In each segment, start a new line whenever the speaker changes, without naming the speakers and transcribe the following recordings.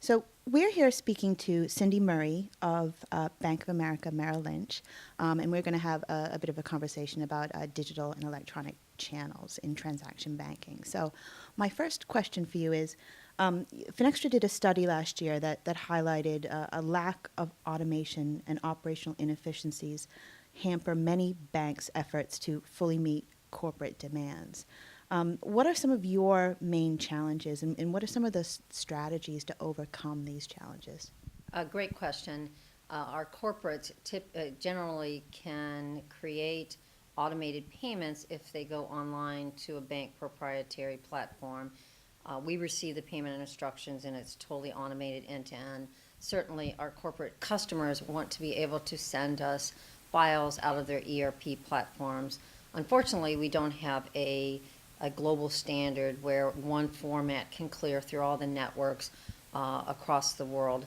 So we're here speaking to Cindy Murray of Bank of America Merrill Lynch, and we're going to have a bit of a conversation about digital and electronic channels in transaction banking. So my first question for you is, Finextra did a study last year that highlighted a lack of automation and operational inefficiencies hamper many banks' efforts to fully meet corporate demands. What are some of your main challenges, and what are some of the strategies to overcome these challenges?
Great question. Our corporates generally can create automated payments if they go online to a bank proprietary platform. We receive the payment instructions and it's totally automated end to end. Certainly, our corporate customers want to be able to send us files out of their ERP platforms. Unfortunately, we don't have a global standard where one format can clear through all the networks across the world.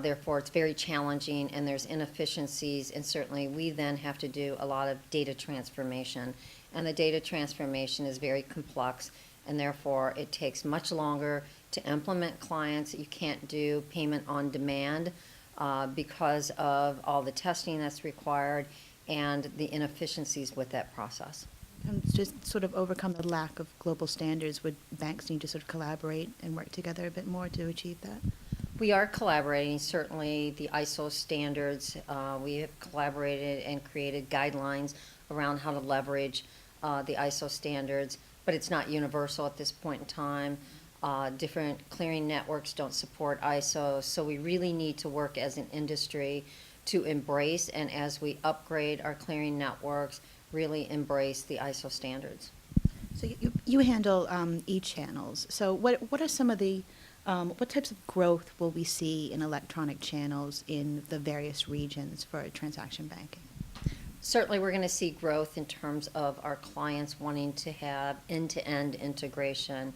Therefore, it's very challenging and there's inefficiencies, and certainly we then have to do a lot of data transformation. And the data transformation is very complex, and therefore it takes much longer to implement clients. You can't do payment on demand because of all the testing that's required and the inefficiencies with that process.
Just sort of overcome the lack of global standards, would banks need to sort of collaborate and work together a bit more to achieve that?
We are collaborating. Certainly the ISO standards, we have collaborated and created guidelines around how to leverage the ISO standards, but it's not universal at this point in time. Different clearing networks don't support ISO, so we really need to work as an industry to embrace, and as we upgrade our clearing networks, really embrace the ISO standards.
So you handle eChannels. So what are some of the what types of growth will we see in electronic channels in the various regions for transaction banking?
Certainly we're going to see growth in terms of our clients wanting to have end-to-end integration,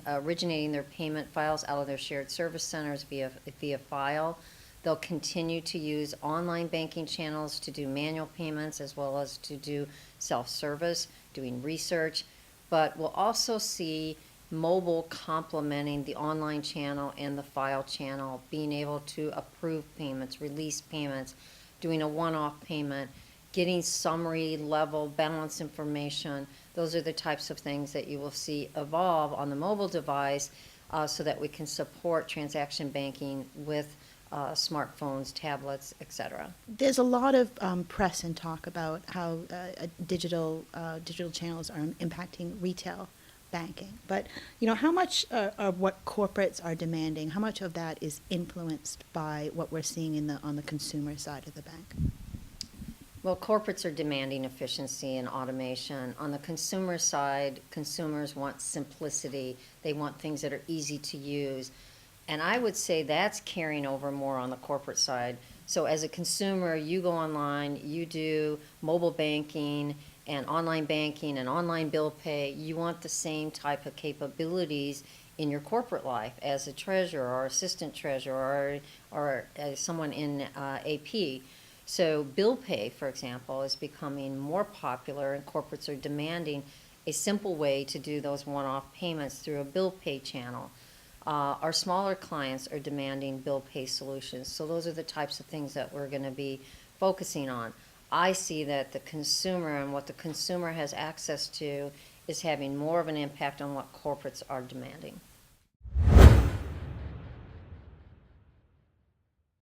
originating their payment files out of their shared service centers via file. They'll continue to use online banking channels to do manual payments as well as to do self-service, doing research. But we'll also see mobile complementing the online channel and the file channel, being able to approve payments, release payments, doing a one-off payment, getting summary level balance information. Those are the types of things that you will see evolve on the mobile device so that we can support transaction banking with smartphones, tablets, etc.
There's a lot of press and talk about how digital channels are impacting retail banking. But how much of what corporates are demanding, how much of that is influenced by what we're seeing on the consumer side of the bank?
Well, corporates are demanding efficiency and automation. On the consumer side, consumers want simplicity. They want things that are easy to use. And I would say that's carrying over more on the corporate side. So as a consumer, you go online, you do mobile banking and online bill pay. You want the same type of capabilities in your corporate life as a treasurer or assistant treasurer or someone in AP. So bill pay, for example, is becoming more popular, and corporates are demanding a simple way to do those one-off payments through a bill pay channel. Our smaller clients are demanding bill pay solutions. So those are the types of things that we're going to be focusing on. I see that the consumer and what the consumer has access to is having more of an impact on what corporates are demanding.